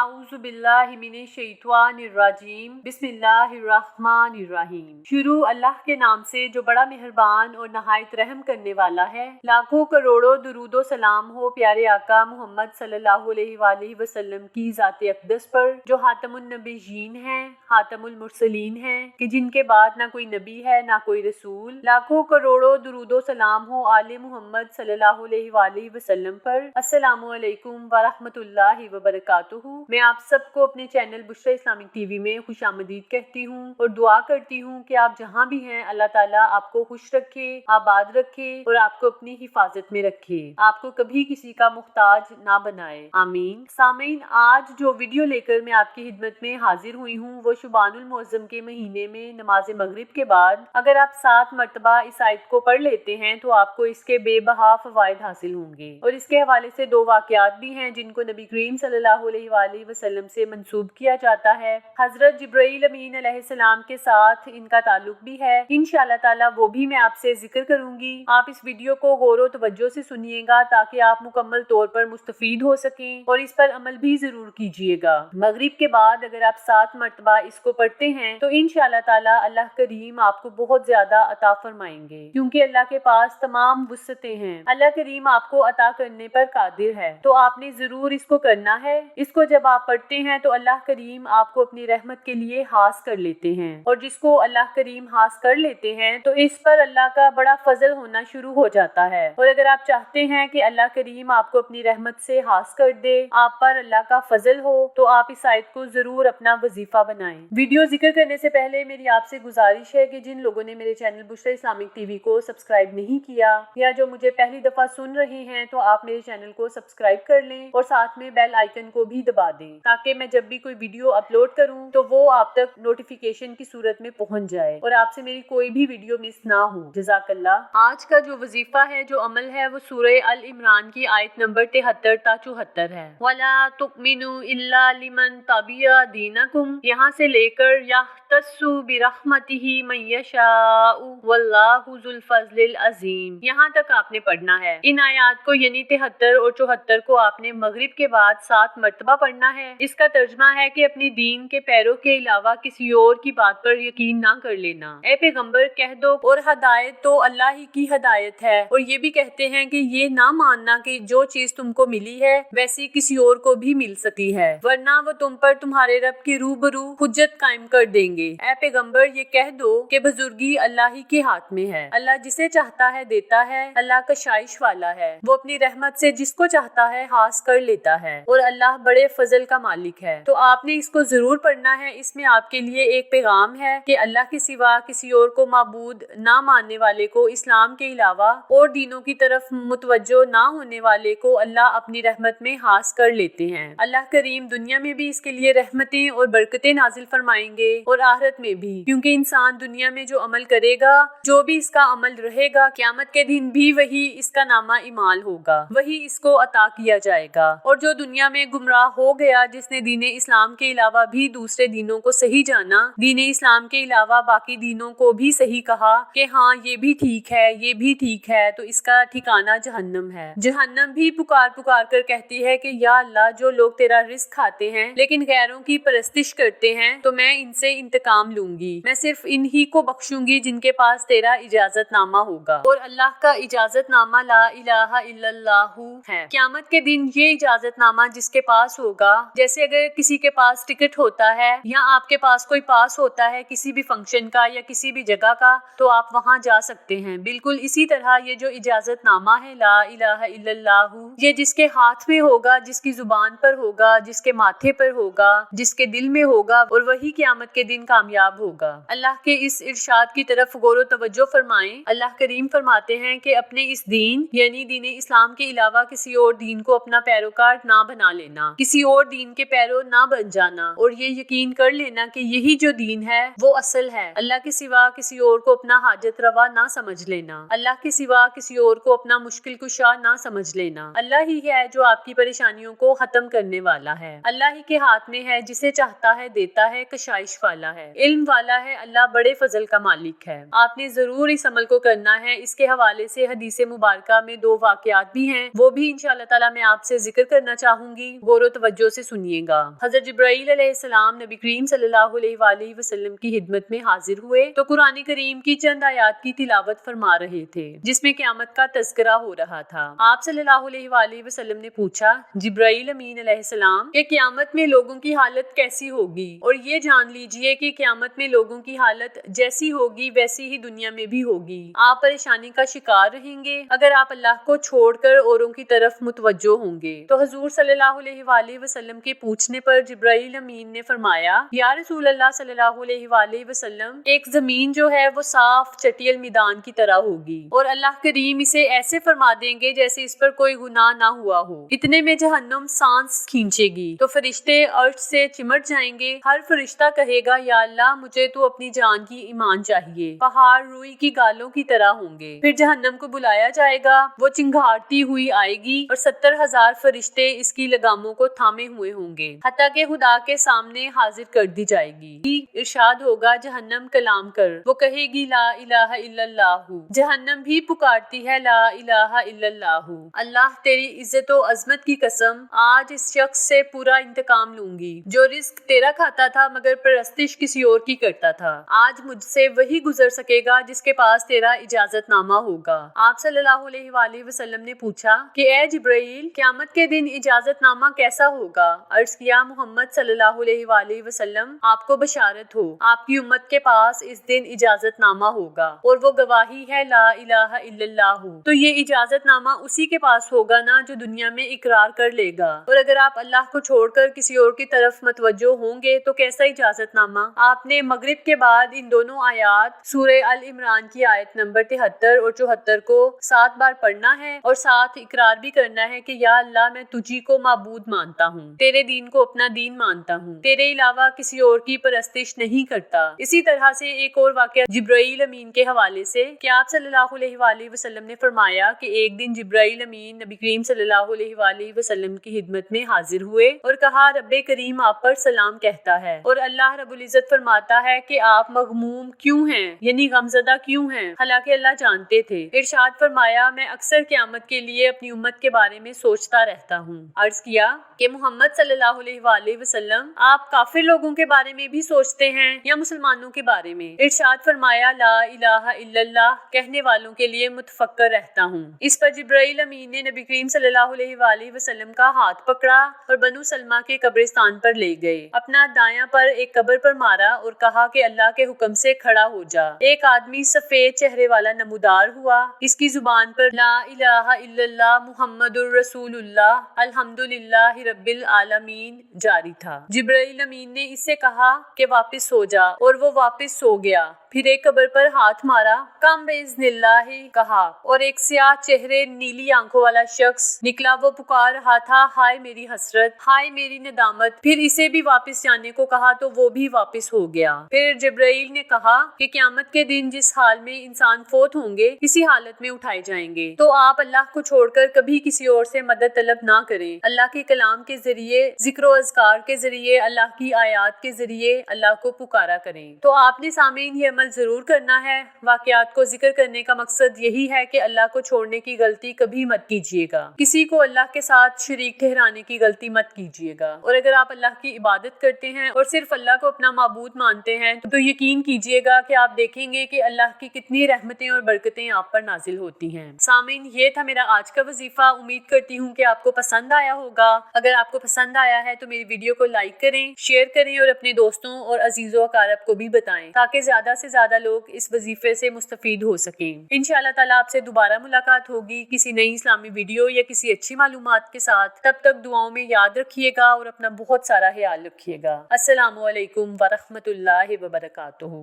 आऊज़ु बिल्लाहि मिनश शैतानिर रजीम बिस्मिल्लाहिर्रहमानिर्रहीम। शुरू अल्लाह के नाम से जो बड़ा मेहरबान और नहायत रहम करने वाला है। लाखों करोड़ों दुरूदो सलाम हो प्यारे आका मोहम्मद सल्लल्लाहु अलैहि वसल्लम की ज़ात अक़दस पर, जो हातमुन नबीयीन हैं, हातमुल मुरसलीन हैं, कि जिनके बाद ना कोई नबी है ना कोई रसूल। लाखों करोड़ों दुरूदो सलाम हो आले मोहम्मद सल्लल्लाहु अलैहि वसल्लम पर। अस्सलामु अलैकुम व रहमतुल्लाहि व बरकातुहू। मैं आप सबको अपने चैनल बुशरा इस्लामिक टीवी में खुशामदीद कहती हूँ और दुआ करती हूँ कि आप जहाँ भी हैं अल्लाह ताला आपको खुश रखे, आबाद रखे और आपको अपनी हिफाजत में रखे, आपको कभी किसी का मुख्ताज ना बनाए, आमीन। सामीन, आज जो वीडियो लेकर मैं आपकी खिदमत में हाजिर हुई हूँ वो शुबानुल मुअज़्ज़म के महीने में नमाज मगरिब के बाद अगर आप 7 मरतबा इस आयत को पढ़ लेते हैं तो आपको इसके बेबहा फवाइद हासिल होंगे। और इसके हवाले से 2 वाक़यात भी हैं जिनको नबी करीम सल्लल्लाहु अलैहि वसल्लम से मंसूब किया जाता है। हजरत जिब्राईल अमीन अलैहिस्सलाम के साथ इनका ताल्लुक भी है। इंशाअल्लाह ताला वो भी मैं आपसे जिक्र करूंगी। आप इस वीडियो को गौर व तवज्जो से सुनिएगा ताकि आप मुकम्मल तौर पर मुस्तफीद हो सकें और इस पर अमल भी जरूर कीजिएगा। मगरिब के बाद अगर आप 7 मरतबा इसको पढ़ते हैं तो इंशाअल्लाह ताला अल्लाह करीम आपको बहुत ज्यादा अता फरमाएंगे, क्योंकि अल्लाह के पास तमाम वुसअतें हैं। अल्लाह करीम आपको अता करने पर कादिर है, तो आपने जरूर इसको करना है। इसको जब आप पढ़ते हैं तो अल्लाह करीम आपको अपनी रहमत के लिए हास कर लेते हैं, और जिसको अल्लाह करीम हास कर लेते हैं तो इस पर अल्लाह का बड़ा फजल होना शुरू हो जाता है। और अगर आप चाहते हैं कि अल्लाह करीम आपको अपनी रहमत से हास कर दे, आप पर अल्लाह का फजल हो, तो आप इस आयत को जरूर अपना वजीफा बनाएं। वीडियो जिक्र करने से पहले मेरी आपसे गुजारिश है कि जिन लोगों ने मेरे चैनल बुशरा इस्लामिक टीवी को सब्सक्राइब नहीं किया या जो मुझे पहली दफा सुन रहे हैं तो आप मेरे चैनल को सब्सक्राइब कर लें और साथ में बेल आइकन को भी दबा दें, ताकि मैं जब भी कोई वीडियो अपलोड करूं तो वो आप तक नोटिफिकेशन की सूरत में पहुंच जाए और आपसे मेरी कोई भी वीडियो मिस ना हो। जज़ाकल्लाह। आज का जो वजीफा है, जो अमल है, वो सूरह अल इमरान की आयत नंबर 73 ता 74 है। वला तुमिनु इल्ला लिमन तबिया दीनकुम, यहाँ से लेकर यख्तस्सु बिरहमतिही मन यशाउ वल्लाहु ज़ुल फज़लिल अज़ीम, यहाँ तक आपने पढ़ना है। इन आयात को यानी 73 और 74 को आपने मगरिब के बाद 7 मरतबा पढ़ना है। इसका तर्जमा है कि अपनी दीन के पैरों के अलावा किसी और की बात पर यकीन ना कर लेना। ए पैगंबर कह दो, और हदायत तो अल्लाह ही की हदायत है। और ये भी कहते हैं कि ये ना मानना कि जो चीज तुमको मिली है वैसी किसी और को भी मिल सकती है, वरना वो तुम पर तुम्हारे रब की रूबरू हुज्जत कायम कर देंगे। ए पैगंबर ये कह दो कि बुजुर्गी अल्लाह ही के हाथ में है। अल्लाह जिसे चाहता है देता है, अल्लाह कशाइश वाला है, वो अपनी रहमत से जिसको चाहता है हास कर लेता है, और अल्लाह बड़े फजल का मालिक है। तो आपने इसको जरूर पढ़ना है। इसमें आपके लिए एक पैगाम है कि अल्लाह के सिवा किसी और को माबूद ना मानने वाले को, इस्लाम के अलावा और दीनों की तरफ मुतवज्जो ना होने वाले को अल्लाह अपनी रहमत में हास कर लेते हैं। अल्लाह करीम दुनिया में भी इसके लिए रहमतें और बरकतें नाजिल फरमाएंगे और आखिरत में भी, क्योंकि इंसान दुनिया में जो अमल करेगा, जो भी इसका अमल रहेगा, क़यामत के दिन भी वही इसका नामा इमाल होगा, वही इसको अता किया जाएगा। और जो दुनिया में गुमराह हो गया, जिसने दीन इस्लाम के अलावा भी दूसरे दीनों को सही जाना, दीन इस्लाम के अलावा बाकी दीनों को भी सही कहा कि हाँ ये भी ठीक है, ये भी ठीक है, तो इसका ठिकाना जहन्नम है। जहन्नम भी पुकार पुकार कर कहती है कि या अल्लाह, जो लोग तेरा रिस्क खाते हैं लेकिन गैरों की परस्तिश करते हैं, तो मैं इनसे इंतकाम लूंगी। मैं सिर्फ इन्हीं को बख्शूंगी जिनके पास तेरा इजाजतनामा होगा। और अल्लाह का इजाजतनामा ला इलाहा इल्लल्लाहु है। क़यामत के दिन ये इजाजतनामा जिसके पास होगा, जैसे अगर किसी के पास टिकट होता है या आपके पास कोई पास होता है किसी भी फंक्शन का या किसी भी जगह का, तो आप वहां जा सकते हैं। बिल्कुल इसी तरह ये जो इजाजतनामा है ला इलाहा इल्लल्लाहु, ये जिसके हाथ में होगा, जिसकी जुबान पर होगा, जिसके माथे पर होगा, जिसके दिल में होगा, और वही क़यामत के दिन कामयाब होगा। अल्लाह के इस इरशाद की तरफ गौर व तवज्जो फरमाएं। अल्लाह करीम फरमाते हैं कि अपने इस दीन यानी दीन इस्लाम के अलावा किसी और दीन को अपना पैरोकार ना बना लेना, किसी और दीन के पैरों ना बन जाना, और ये यकीन कर लेना कि यही जो दीन है वो असल है। अल्लाह के सिवा किसी और को अपना हाजत रवा ना समझ लेना, अल्लाह के सिवा किसी और को अपना मुश्किल कुशा ना समझ लेना। अल्लाह ही है जो आपकी परेशानियों को खत्म करने वाला है। अल्लाह ही के हाथ में है, जिसे चाहता है देता है, कशाइश वाला है, इल्म वाला है। अल्लाह बड़े फजल का मालिक है। आपने जरूर इस अमल को करना है। इसके हवाले से हदीस मुबारका में 2 वाकयात भी हैं, वो भी इंशाअल्लाह ताला मैं आपसे जिक्र करना चाहूंगी। गौर व तवज्जो से सुनिएगा। हज़रत जिब्राईल अलैहिस्सलाम नबी करीम सल्लल्लाहु अलैहि वसल्लम की खिदमत में हाजिर हुए तो कुरान करीम की चंद आयात की तिलावत फरमा रहे थे जिसमें क़यामत का तज़किरा हो रहा था। आप सल्लल्लाहु अलैहि वसल्लम ने पूछा, जिब्राईल अमीन अलैहिस्सलाम, कि क़यामत में लोगों की हालत कैसी होगी? और ये जान लीजिए कि क़यामत में लोगों की हालत जैसी होगी वैसी ही दुनिया में भी होगी। आप परेशानी का शिकार रहेंगे अगर आप अल्लाह को छोड़कर औरों की तरफ मुतवज्जो होंगे। तो हुजूर सल्लल्लाहु अलैहि वसल्लम के पूछने पर जिब्राईल अमीन ने फरमाया, या रसूल अल्लाह सल्लल्लाहु अलैहि वसल्लम, एक जमीन जो है वो साफ चटियल मैदान की तरह होगी और अल्लाह करीम इसे ऐसे फरमा देंगे जैसे इस पर कोई गुनाह ना हुआ हो। इतने में जहन्नुम सांस खींचेगी तो फरिश्ते अर्श से चिमट जाएंगे। हर फरिश्ता कहेगा, या अल्लाह, मुझे तो अपनी जान की ईमान चाहिए। पहाड़ रुई की गालों की तरह होंगे। फिर जहन्नम को बुलाया जाएगा, वो चिंगारती हुई आएगी और 70,000 फरिश्ते इसकी लगामों को थामे हुए होंगे हत्ता के खुदा के सामने हाजिर कर दी जाएगी। इरशाद होगा, जहन्नम कलाम कर। वो कहेगी, ला इलाहा इल्लल्लाहु। जहन्नम भी पुकारती है, ला इलाहा इल्लल्लाहु। अल्लाह, तेरी इज्जत और अजमत की कसम, आज इस शख्स से पूरा इंतकाम लूंगी जो रिस्क तेरा खाता था मगर परस्तिश किसी और की करता था। आज मुझसे वही गुजर सकेगा जिसके पास तेरा इजाजतनामा होगा। आप सल्लल्लाहु अलैहि वसल्लम ने पूछा कि ए जिब्राईल, क़यामत के दिन इजाजतनामा कैसा होगा? अर्ज किया, मोहम्मद सल्लल्लाहु अलैहि वसल्लम, आपको बशारत हो, आपकी उम्मत के पास इस दिन इजाजतनामा होगा और वो गवाही है ला इलाहा इल्लल्लाहु। तो ये इजाजतनामा उसी के पास होगा ना जो दुनिया में इकरार कर लेगा। और अगर आप अल्लाह को छोड़कर किसी और की तरफ मतवज्जो होंगे तो कैसा इजाजतनामा? आपने मगरिब के बाद इन दोनों आयात सूरह अल इमरान की आयत नंबर 73 और 74 को 7 बार पढ़ना है और साथ इकरार भी करना है कि या अल्लाह, मैं तुझी को माबूद मानता हूँ, तेरे दीन को अपना दीन मानता हूँ, तेरे अलावा किसी और की परस्तिश नहीं करता। इसी तरह से एक और वाकया जिब्राईल अमीन के हवाले से कि आप सल्लल्लाहु अलैहि वसल्लम ने फरमाया कि एक दिन जिब्राईल अमीन नबी करीम सल्लल्लाहु अलैहि वसल्लम की खिदमत में हाजिर हुए और कहा, रब्बे करीम आप पर सलाम कहता है और अल्लाह रब्बुल इज्जत फरमाता है कि आप मगमूम क्यों हैं, यानी गमज़दा क्यों हैं? हालांकि अल्लाह जानते थे। इरशाद फरमाया, मैं अक्सर क़यामत के लिए अपनी उम्मत के बारे में सोचता रहता हूँ। अर्ज किया कि मोहम्मद सल्लल्लाहु अलैहि वसल्लम, आप काफिर लोगों के बारे में भी सोचते हैं या मुसलमानों के बारे में? इरशाद फरमाया, ला इलाहा इल्लल्लाह कहने वालों के लिए मुतफक्कर रहता हूँ। इस पर जिब्राईल अमीन ने नबी करीम सल्लल्लाहु अलैहि वसल्लम का हाथ पकड़ा और बनु सलमा के कब्रिस्तान पर ले गए। अपना दायां पर एक कब्र पर मारा और कहा कि अल्लाह के हुक्म से खड़ा हो जा। एक आदमी सफेद चेहरे वाला नमूदार हुआ। इसकी जुबान पर ला इलाहा इल्लल्लाह मुहम्मदुर रसूलुल्लाह अल्हम्दुलिल्लाहि रब्बिल आलमीन जारी था। जिब्राईल अमीन ने इससे कहा कि वापस सो जा और वो वापस सो गया। फिर एक कब्र पर हाथ मारा, कम बेइज़्निल्लाह कहा और एक स्याह चेहरे नीली आंखों वाला शख्स निकला। वो पुकार रहा था, हाय मेरी हसरत, हाय मेरी नदामत। फिर इसे भी वापस जाने को कहा तो वो भी वापस हो गया। फिर जिब्राईल ने कहा कि क़यामत के दिन जिस हाल में इंसान फोत होंगे इसी हालत में उठाए जाएंगे। तो आप अल्लाह को छोड़कर कभी किसी और से मदद तलब ना करें। अल्लाह के कलाम के जरिए, जिक्र और अज़कार के जरिए, अल्लाह की आयात के जरिए अल्लाह को पुकारा करें। तो आपने सामीन ये अमल जरूर करना है। वाकयात को जिक्र करने का मकसद यही है कि अल्लाह को छोड़ने की गलती कभी मत कीजिएगा। किसी को अल्लाह के साथ शरीक ठहराने की गलती मत कीजिएगा। और अगर आप अल्लाह की इबादत करते हैं और सिर्फ अल्लाह को अपना माबूद मानते हैं तो यकीन कीजिएगा कि आप देखेंगे कि अल्लाह की कितनी रहमतें और बरकतें आप पर नाजिल होती हैं। सामीन, ये था मेरा आज का वजीफा। उम्मीद करती हूँ कि आपको पसंद आया होगा। अगर आपको पसंद आया है तो मेरी वीडियो को लाइक करें, शेयर करें और अपने दोस्तों और अजीजों अकारब को भी बताएं ताकि ज्यादा से ज्यादा लोग इस वजीफे से मुस्तफीद हो सकें। इंशाअल्लाह ताला आपसे दोबारा मुलाकात होगी किसी नई इस्लामी वीडियो या किसी अच्छी मालूमात के साथ। तब तक दुआओं में याद रखिएगा और अपना बहुत सारा ख्याल रखिएगा। अस्सलामु अलैकुम व रहमतुल्लाहि व बरकातुहू।